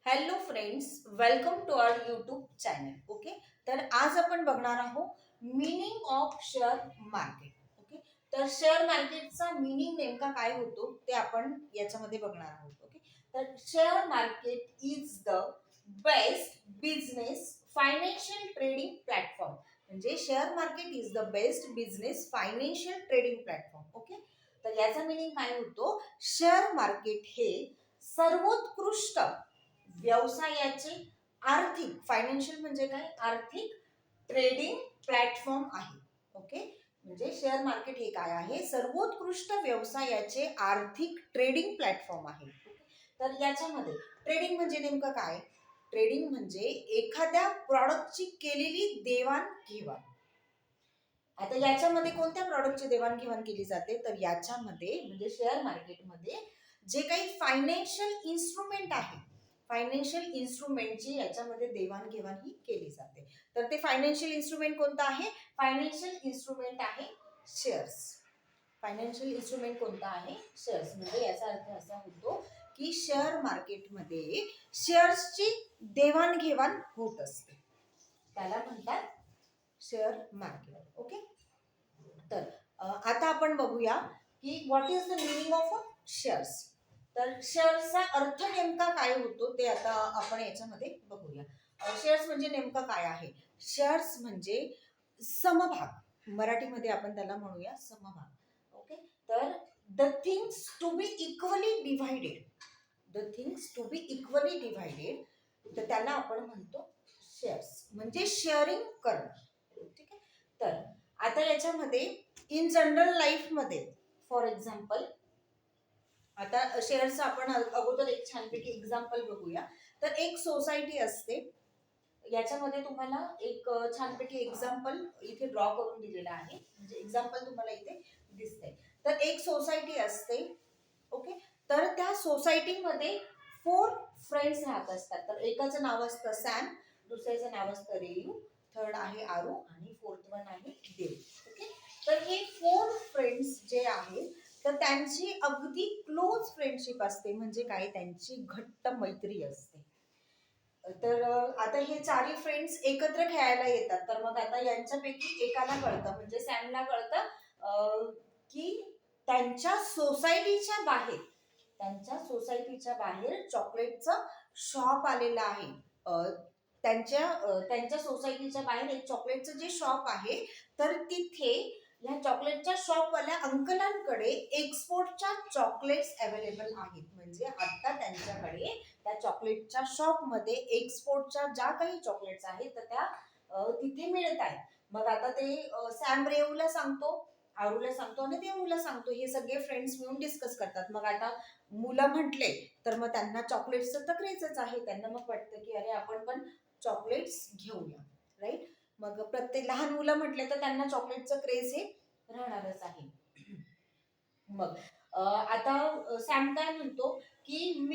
Hello friends, welcome to our YouTube channel. Okay, तर आज आपण बघणार आहोत meaning of share market. Okay, तर शेअर मार्केटचा मीनिंग नेमका काय होतो ते आपण याच्यामध्ये बघणार आहोत. ओके, तर share market is the best business financial trading platform. म्हणजे share market is the best business financial trading platform. Okay, तर याचा मीनिंग काय होतो? शेअर मार्केट हे सर्वोत्कृष्ट व्यवसायाचे आर्थिक फायनान्शियल म्हणजे काय? आर्थिक ट्रेडिंग प्लॅटफॉर्म आहे. ओके, म्हणजे शेअर मार्केट हे काय आहे? सर्वोत्कृष्ट व्यवसायाचे आर्थिक ट्रेडिंग प्लॅटफॉर्म आहे. तर याच्यामध्ये ट्रेडिंग म्हणजे नेमकं काय? ट्रेडिंग म्हणजे एखाद्या प्रॉडक्टची केलेली देवाणघेवाण. आता याच्यामध्ये कोणत्या प्रॉडक्टची देवाणघेवाण केली जाते? तर याच्यामध्ये म्हणजे शेअर मार्केटमध्ये जे काही फायनान्शियल इन्स्ट्रुमेंट आहे, फायनान्शियल इन्स्ट्रुमेंटची याच्यामध्ये देवाणघेवाण ही केली जाते. तर ते फायनान्शियल इन्स्ट्रुमेंट कोणतं आहे? फायनान्शियल इन्स्ट्रुमेंट आहे शेअर्स. फायनान्शियल इन्स्ट्रुमेंट कोणता आहे? शेअर्स. म्हणजे याचा अर्थ असा होतो की शेअर मार्केटमध्ये शेअर्सची देवाणघेवाण होत असते, त्याला म्हणतात शेअर मार्केट. ओके, तर आता आपण बघूया की what is the meaning of shares. तर शेअर्सचा अर्थ नेमका काय होतो ते आता आपण याच्यामध्ये बघूया. शेअर्स म्हणजे नेमकं काय आहे? शेअर्स म्हणजे समभाग. मराठीमध्ये आपण त्याला म्हणूया समभाग. ओके, तर the things to be equally divided. The things to be equally divided, तर त्याला आपण म्हणतो शेअर्स. म्हणजे शेअरिंग करणं. ठीक आहे, तर आता याच्यामध्ये इन जनरल लाईफ मध्ये फॉर एक्झाम्पल, आता शेअर्स आपण अगोदर एक छानपैकी एक्झाम्पल बघूया. तर एक सोसायटी असते, याच्यामध्ये तुम्हाला एक छानपैकी एक्झाम्पल इथे ड्रॉ करून दिलेला आहे. म्हणजे एक्झाम्पल तुम्हाला इथे दिसतंय. तर एक सोसायटी असते. ओके, तर त्या सोसायटीमध्ये 4 फ्रेंड्स राहत असतात. तर एकाचं नाव असतं सॅम, दुसऱ्याचं नाव असतं रेयू, थर्ड आहे आरू आणि फोर्थ वन आहे देव. ओके, तर हे 4 फ्रेंड्स जे आहेत तर त्यांची अगदी क्लोज फ्रेंडशिप असते. म्हणजे काय? त्यांची घट्ट मैत्री असते. तर आता हे चारही फ्रेंड्स एकत्र खेळायला येतात. तर मग आता यांच्यापैकी एकाला कळतं, म्हणजे सॅमला कळतं की त्यांच्या सोसायटीच्या बाहेर, त्यांच्या सोसायटीच्या बाहेर चॉकलेटचं शॉप आलेलं आहे. त्यांच्या सोसायटीच्या बाहेर एक चॉकलेटचं जे शॉप आहे, तर तिथे या चॉकलेटच्या शॉपवाल्या अंकलांकडे एक्सपोर्टच्या चॉकलेट्स अवेलेबल आहेत. म्हणजे आता त्यांच्याकडे त्या चॉकलेटच्या शॉपमध्ये एक्सपोर्टच्या ज्या काही चॉकलेट्स आहेत तर त्या तिथे मिळत आहेत. मग आता ते सॅम रेवूला सांगतो, आरूला सांगतो आणि देवूला सांगतो. हे सगळे फ्रेंड्स मिळून डिस्कस करतात. मग आता मुलं म्हटले तर मग त्यांना चॉकलेट्सचं तर क्रेजच आहे. त्यांना मग वाटतं की अरे आपण पण चॉकलेट्स घेऊया, राईट. मग प्रत्येक लहान मुलं म्हटले तर त्यांना चॉकलेटचं क्रेज हे राहणारच आहे. मग आता सॅम काय म्हणतो की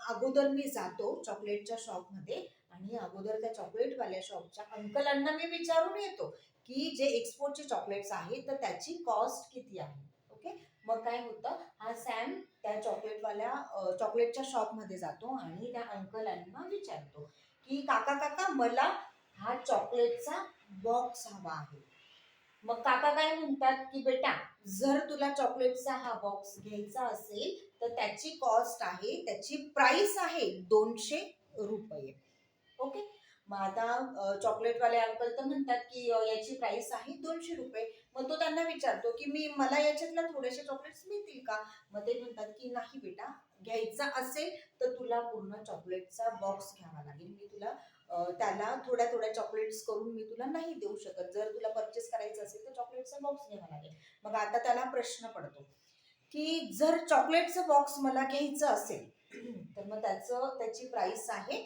अगोदर मी जातो चॉकलेटच्या शॉपमध्ये आणि अगोदर त्या चॉकलेटवाल्या शॉपच्या अंकलांना मी विचारून येतो की जे एक्सपोर्टचे चॉकलेट्स आहेत तर त्याची कॉस्ट किती आहे. ओके, मग काय होतं, हा सॅम त्या चॉकलेटच्या शॉपमध्ये जातो आणि त्या अंकलांना विचारतो की काका काका मला हा चॉकलेटचा बॉक्स हवा आहे. मग काका काय म्हणतात की बेटा, जर तुला चॉकलेटचा हा बॉक्स घ्यायचा असेल तर त्याची कॉस्ट आहे, त्याची प्राइस आहे 200 रुपये. ओके, मग आता चॉकलेटवाले अंकल तर म्हणतात की याची प्राइस आहे 200 रुपये. मग तो त्यांना विचारतो की मला याच्यातल्या थोडेसे चॉकलेट्स मिळतील का? मग ते म्हणतात की नाही बेटा, घ्यायचा असेल तर तुला पूर्ण चॉकलेटचा बॉक्स घ्यावा लागेल. मी तुला त्याला थोड्या थोड्या चॉकलेट्स करून मी तुला नाही देऊ शकत. जर तुला परचेस करायचं असेल तर चॉकलेटचा बॉक्स घ्यावा लागेल. मग आता त्याला प्रश्न पडतो की जर चॉकलेटचं बॉक्स मला घ्यायचं असेल तर मग त्याची प्राइस आहे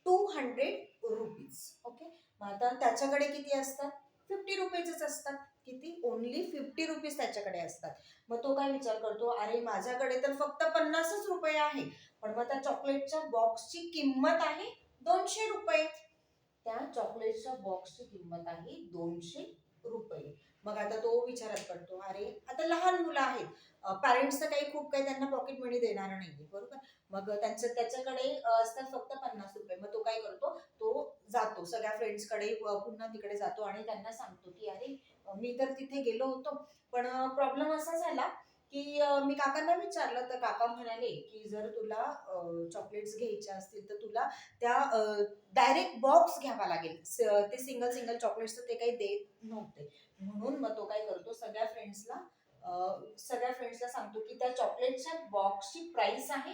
200 रुपीज. ओके, मग आता त्याच्याकडे किती असतात? 50 रुपीजच असतात. किती? ओनली 50 रुपीज त्याच्याकडे असतात. मग तो काय विचार करतो, अरे माझ्याकडे तर फक्त 50 रुपये आहे, पण मग त्या चॉकलेटच्या बॉक्सची किंमत आहे 200 रुपये. त्या चॉकलेटच्या बॉक्सची किंमत आहे 200 रुपये. मग आता तो विचारात पडतो, अरे आता लहान मुलं आहेत, पॅरेंट्स तर काही खूप काही त्यांना पॉकेट मनी देणार नाहीये, बरोबर. मग त्याच्याकडे असतात फक्त 50 रुपये. मग तो काय करतो, तो जातो सगळ्या फ्रेंड्सकडे, पुन्हा तिकडे जातो आणि त्यांना सांगतो की अरे मी तर तिथे गेलो होतो, पण प्रॉब्लेम असा झाला की मी काकांना विचारलं, तर काका म्हणाले की जर तुला चॉकलेट्स घ्यायच्या असतील तर तुला त्या डायरेक्ट बॉक्स घ्यावा लागेल. ते सिंगल सिंगल चॉकलेट्स ते काही देत नव्हते. म्हणून मग तो काय करतो, सगळ्या फ्रेंड्सला सांगतो की त्या चॉकलेटच्या बॉक्सची प्राइस आहे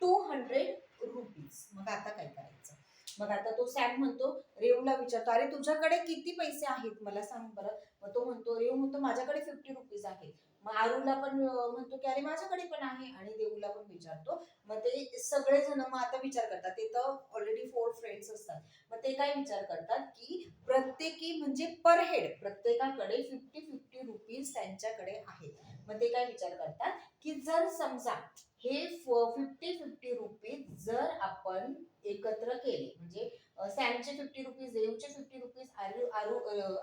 200 रुपीज. मग आता काय करायचं. मग आता तो सॅम म्हणतो, रेवला विचारतो, अरे तुझ्याकडे किती पैसे आहेत मला सांग बरं. मग तो म्हणतो, रेव म्हणतो माझ्याकडे 50 रुपीज आहेत. मग आरूला पण म्हणतो की अरे माझ्याकडे पण आहे, आणि देऊला पण विचारतो. मग ते सगळेजण मग आता विचार करतात, ते तर ऑलरेडी 4 फ्रेंड्स असतात. मग ते काय विचार करतात की प्रत्येकी म्हणजे पर हेड प्रत्येकाकडे 50-50 रुपीज त्यांच्याकडे आहेत. मग ते काय विचार करतात की जर समजा हे 50-50 रुपीज जर आपण एकत्र केले, म्हणजे सॅमचे 50 रुपीज, देवचे 50 रुपीज,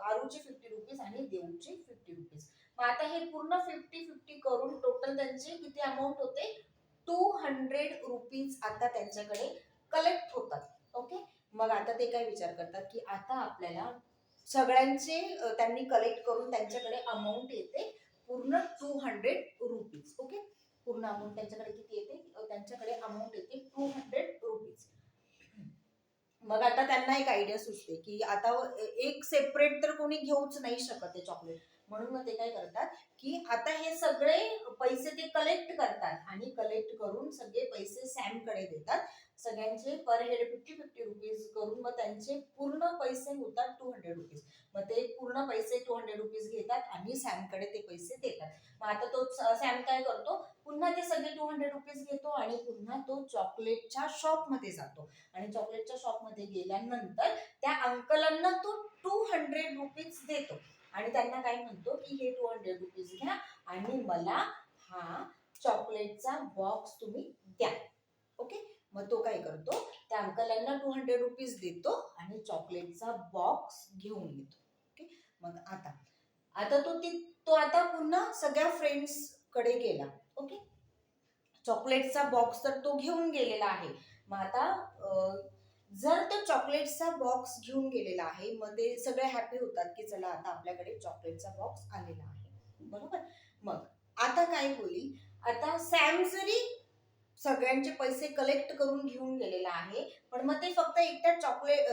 आरूचे 50 रुपीज आणि देवचे 50 रुपीज. मग आता हे पूर्ण 50-50 करून टोटल त्यांचे किती अमाऊंट होते, 200 रुपीज आता त्यांच्याकडे कलेक्ट होतात. ओके. मग आता ते काय विचार करतात की आता आपल्याला सगळ्यांचे त्यांनी कलेक्ट करून त्यांच्याकडे अमाऊंट येते पूर्ण 200 रुपीज. ओके. पूर्ण अमाऊंट त्यांच्याकडे किती येते, त्यांच्याकडे अमाऊंट येते 200 रुपीज. मग आता त्यांना एक आयडिया सुचते की आता एक सेपरेट तर कोणी घेऊच नाही शकत ते चॉकलेट. म्हणून मग ते काय करतात की आता हे सगळे पैसे ते कलेक्ट करतात आणि कलेक्ट करून सगळे पैसे सॅमकडे देतात. सगळ्यांचे पर हेड 50-50 रुपीज करून मग त्यांचे पूर्ण पैसे होतात 200 रुपीज. मग ते पूर्ण पैसे 200 रुपीज घेतात आणि सॅमकडे ते पैसे देतात. मग आता तो सॅम काय करतो, पुन्हा ते सगळे 200 रुपीज घेतो आणि पुन्हा तो चॉकलेटच्या शॉपमध्ये जातो. आणि चॉकलेटच्या शॉपमध्ये गेल्यानंतर त्या अंकलांना तो 200 रुपीज देतो आणि त्यांना काय म्हणतो की हे 200 रुपीज घ्या आणि मला हा चॉकलेटचा बॉक्स तुम्ही द्या. ओके. मग तो काय करतो, त्या अंकलांना 200 रुपीज देतो आणि चॉकलेटचा बॉक्स घेऊन येतो. ओके. मग आता आता तो आता पुन्हा सगळ्या फ्रेंड्स कडे गेला. ओके. चॉकलेटचा बॉक्स तर तो घेऊन गेलेला आहे. मग आता जर तो चॉकलेटचा बॉक्स घेऊन गेलेला आहे, मग ते सगळे हॅपी होतात की चला आता आपल्याकडे चॉकलेटचा बॉक्स आलेला आहे, बरोबर. मग आता काय होईल, आता सॅम जरी सगळ्यांचे पैसे कलेक्ट करून घेऊन गेलेला आहे, पण मग ते फक्त एकट्या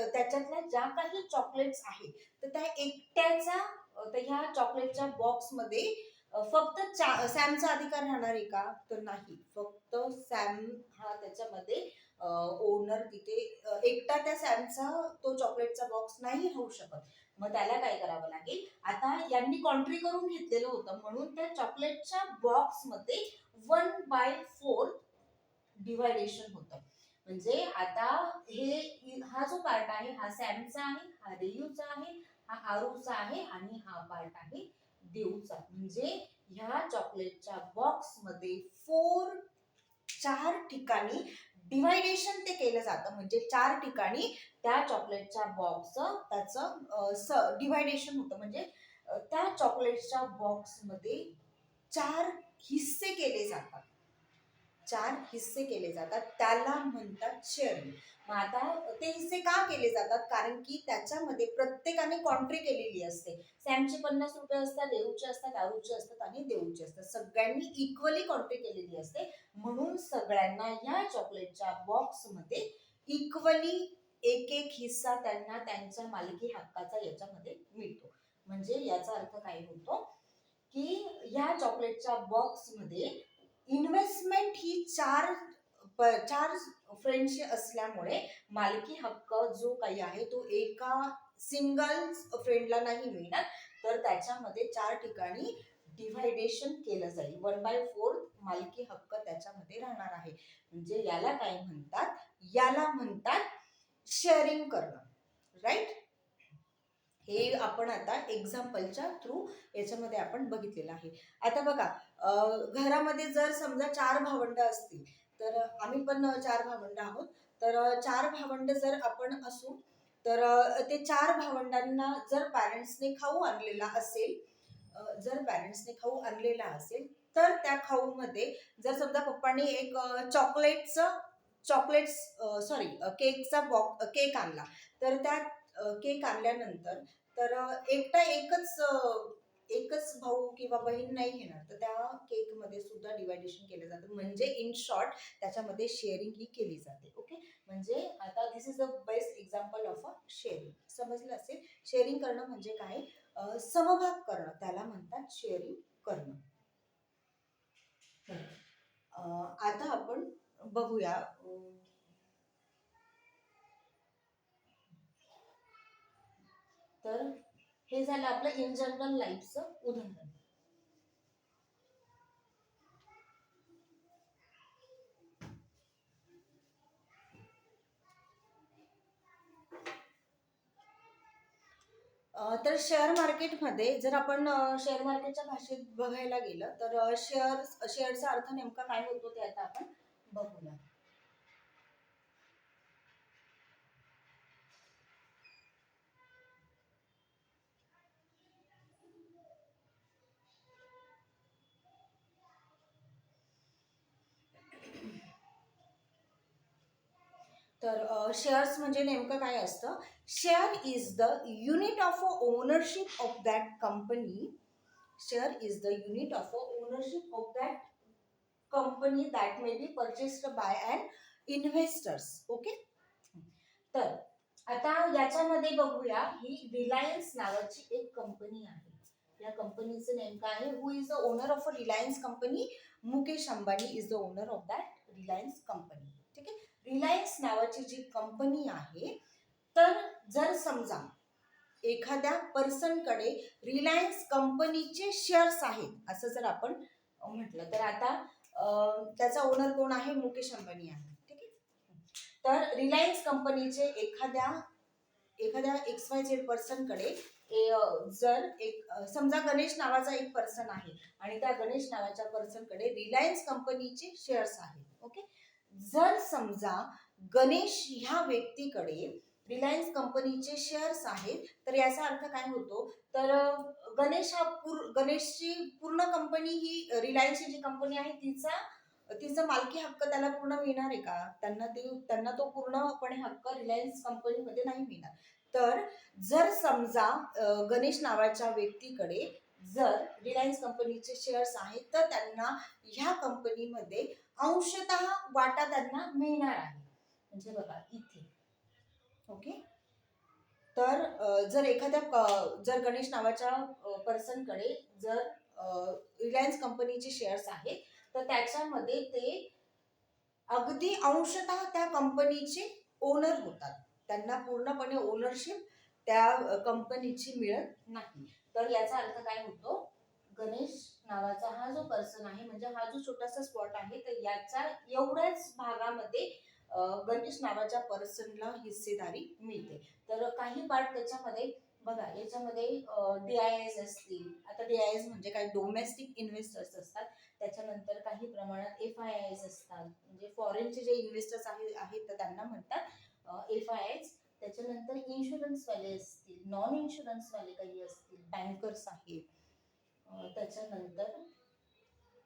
त्याच्यातल्या ज्या काही चॉकलेट्स आहेत तर त्या एकट्याचा तर ह्या चॉकलेटच्या बॉक्समध्ये फक्त सॅमचा अधिकार राहणार आहे का, तर नाही. फक्त सॅम हा त्याच्यामध्ये ओनर तिथे एकटा त्या सॅमचा तो चॉकलेटचा बॉक्स नाही होऊ शकत. मग त्याला काय करावं लागेल, आता यांनी कॉन्ट्री करून घेतलेलं होतं म्हणून त्या चॉकलेटच्या बॉक्समध्ये 1/4 डिव्हायडेशन होतं. म्हणजे आता हा जो पार्ट आहे हा सॅमचा आहे, हा रेयूचा आहे, हा आरूचा आहे आणि हा पार्ट आहे देऊचा. म्हणजे ह्या चॉकलेटच्या बॉक्स मध्ये 4 ठिकाणी डिव्हायडेशन ते केलं जातं. म्हणजे 4 ठिकाणी त्या चॉकलेटच्या बॉक्सचं त्याचं डिव्हायडेशन होतं. म्हणजे त्या चॉकलेटच्या बॉक्समध्ये 4 हिस्से केले जातात. 4 हिस्से केले जातात, त्याला म्हणतात शेअरिंग. मग आता ते हिस्से का केले जातात, कारण की त्याच्यामध्ये प्रत्येकाने कॉन्ट्री केलेली असते. सॅमचे 50 रुपये असतात, देऊचे असतात, आरूचे असतात आणि देऊचे असतात. सगळ्यांनी इक्वली कॉन्ट्री केलेली असते. म्हणून सगळ्यांना या चॉकलेटच्या बॉक्समध्ये इक्वली एक एक हिस्सा त्यांना त्यांच्या मालकी हक्काचा याच्यामध्ये मिळतो. म्हणजे याचा अर्थ काय होतो की या चॉकलेटच्या बॉक्समध्ये इन्व्हेस्टमेंट ही 4 फ्रेंडची असल्यामुळे मालकी हक्क जो काही आहे तो एका सिंगल फ्रेंडला नाही मिळणार, तर त्याच्यामध्ये 4 ठिकाणी डिव्हायडेशन केलं जाईल. 1/4 मालकी हक्क त्याच्यामध्ये राहणार आहे. म्हणजे याला काय म्हणतात, याला म्हणतात शेअरिंग करणं. राईट. हे आपण आता एक्झाम्पलच्या थ्रू याच्यामध्ये आपण बघितलेलं आहे. आता बघा, घरामध्ये जर समजा 4 भावंड असतील, तर आम्ही पण 4 भावंड आहोत. तर 4 भावंड जर आपण असू, तर ते 4 भावंडांना जर पॅरेंट्सने खाऊ आणलेला असेल, जर पॅरेंट्सने खाऊ आणलेला असेल तर त्या खाऊमध्ये जर समजा पप्पांनी एक चॉकलेट्स सॉरी केकचा केक आणला, तर त्या केक आणल्यानंतर तर एकच भाऊ किंवा बहीण नाही घेणार, तर त्या केक मध्ये सुद्धा डिवायडेशन केलं जातं. म्हणजे इन शॉर्ट त्याच्यामध्ये शेअरिंग ही केली जाते. ओके, म्हणजे आता this is the best example of a sharing. समजलं असेल, शेअरिंग करणं म्हणजे काय, समभाग करणं, त्याला म्हणतात शेअरिंग करणं. आता आपण बघूया, तर हे झालं आपलं इन जनरल लाईफचं उदाहरण. तर शेअर मार्केटमध्ये जर आपण शेअर मार्केटच्या भाषेत बघायला गेलं तर शेअरचा अर्थ नेमका काय होतो ते आता आपण बघूया. तर शेअर्स म्हणजे नेमकं काय असतं. Share is the unit of ownership of that company. Share is the unit of ownership of that company that may be purchased bye and investors. Okay, तर आता याच्यामध्ये बघूया, ही रिलायन्स नावाची एक कंपनी आहे. या कंपनीचं नेमकं आहे, who is the owner of a Reliance company. Mukesh Ambani is the owner of that Reliance company. ठीक आहे, रिलायन्स नावाची जी कंपनी आहे, तर जर समजा एखाद्या पर्सनकडे रिलायन्स कंपनीचे शेअर्स आहेत असं जर आपण म्हटलं, तर आता त्याचा ओनर कोण आहे, मुकेश अंबानी आहे. ठीक आहे, तर रिलायन्स कंपनीचे एखाद्या XYZ पर्सनकडे जर एक समजा गणेश नावाचा एक पर्सन आहे आणि त्या गणेश नावाच्या पर्सनकडे रिलायन्स कंपनीचे शेअर्स आहेत. ओके, जर समजा गणेश ह्या व्यक्तीकडे रिलायन्स कंपनीचे शेअर्स आहेत, तर याचा अर्थ काय होतो, तर गणेशची पूर्ण कंपनी ही रिलायन्सची जी कंपनी आहे तिचा मालकी हक्क त्याला पूर्ण मिळणार आहे का, त्यांना तो पूर्णपणे हक्क रिलायन्स कंपनीमध्ये नाही मिळणार. तर जर समजा गणेश नावाच्या व्यक्तीकडे जर रिलायन्स कंपनीचे शेअर्स आहेत, तर त्यांना ह्या कंपनीमध्ये अंशतः वाटा त्यांना मिळणार आहे. म्हणजे बघा इथे. ओके, तर जर गणेश नावाच्या पर्सनकडे जर रिलायन्स कंपनीचे शेअर्स आहेत, तर त्याच्यामध्ये ते अगदी अंशतः त्या कंपनीचे ओनर होतात. त्यांना पूर्णपणे ओनरशिप त्या कंपनीची मिळत नाही. तर याचा अर्थ काय होतो, गणेश नावाचा हा जो पर्सन आहे, म्हणजे हा जो छोटासा स्पॉट आहे, तर याच्या एवढ्याच भागामध्ये गणेश नावाच्या पर्सनला हिस्सेदारी मिळते. तर काही पार्ट त्याच्यामध्ये बघा, याच्यामध्ये DIIs असतील. आता DIIs म्हणजे काय, डोमेस्टिक इन्व्हेस्टर्स असतात. त्याच्यानंतर काही प्रमाणात FIIs असतात, म्हणजे फॉरेनचे जे इन्व्हेस्टर्स आहेत तर त्यांना म्हणतात FIIs. त्याच्यानंतर इन्शुरन्स वाले असतील, नॉन इन्शुरन्स वाले काही असतील, बँकर्स आहेत. त्याच्यानंतर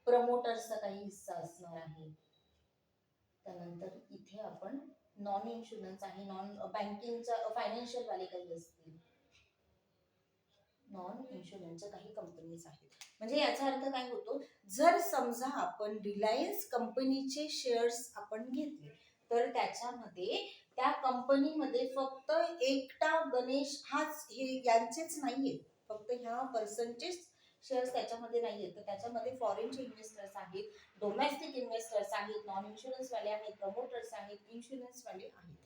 प्रमोटर्सचा काही हिस्सा असणार आहे. त्यानंतर इथे आपण नॉन इन्शुरन्स आहे, नॉन बँकिंगचा फायनान्शियल वाले काही असतील, नॉन इन्शुरन्सच्या काही कंपनीज आहेत. म्हणजे याचा अर्थ काय होतो, जर समजा आपण रिलायन्स कंपनीचे शेअर्स आपण घेतले, तर त्याच्यामध्ये त्या कंपनीमध्ये फक्त एकटा गणेश यांचेच नाहीये, फक्त ह्या पर्सनचेच शेअर्स त्याच्यामध्ये नाहीयेत. तर त्याच्यामध्ये फॉरेनचे इन्व्हेस्टर्स आहेत, डोमेस्टिक इन्व्हेस्टर्स आहेत, नॉन इन्शुरन्स वाले आहेत, प्रमोटर्स आहेत, इन्शुरन्स वाले आहेत.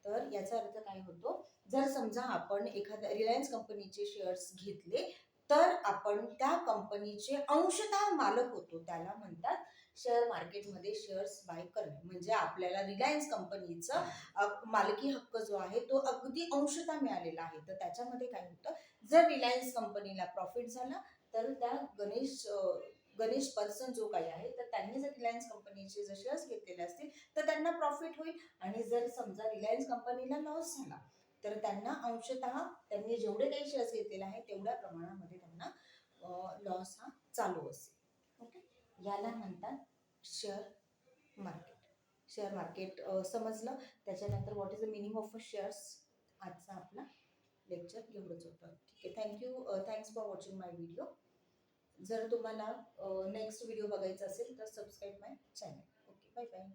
तर याचा अर्थ काय होतो, जर समजा आपण एखाद्या रिलायन्स कंपनीचे शेअर्स घेतले, तर आपण त्या कंपनीचे अंशतः मालक होतो. त्याला म्हणतात शेअर मार्केटमध्ये शेअर्स बाय करणे. म्हणजे आपल्याला रिलायन्स कंपनीचा मालकी हक्क जो आहे तो अगदी अंशतः मिळालेला आहे. तर त्याच्यामध्ये काय होतं, जर रिलायन्स कंपनीला प्रॉफिट झाला, तर त्या गणेश पर्सन जो काही आहे, तर त्यांनी जर रिलायन्स कंपनीचे जर शेअर्स घेतलेले असतील, तर त्यांना प्रॉफिट होईल. आणि जर समजा रिलायन्स कंपनीला लॉस झाला, तर त्यांना अंशतः त्यांनी जेवढे काही शेअर्स घेतलेले आहेत तेवढ्या प्रमाणामध्ये त्यांना लॉस हा चालू असेल. ओके, याला म्हणतात शेअर मार्केट. शेअर मार्केट समजलं. त्याच्यानंतर what is the meaning of a shares, आजचा आपला लेक्चर एवढंच होतं. ठीक आहे, thank you. Thanks for watching my video. जर तुम्हाला नेक्स्ट व्हिडिओ बघायचा असेल तर subscribe my channel. Okay, bye bye.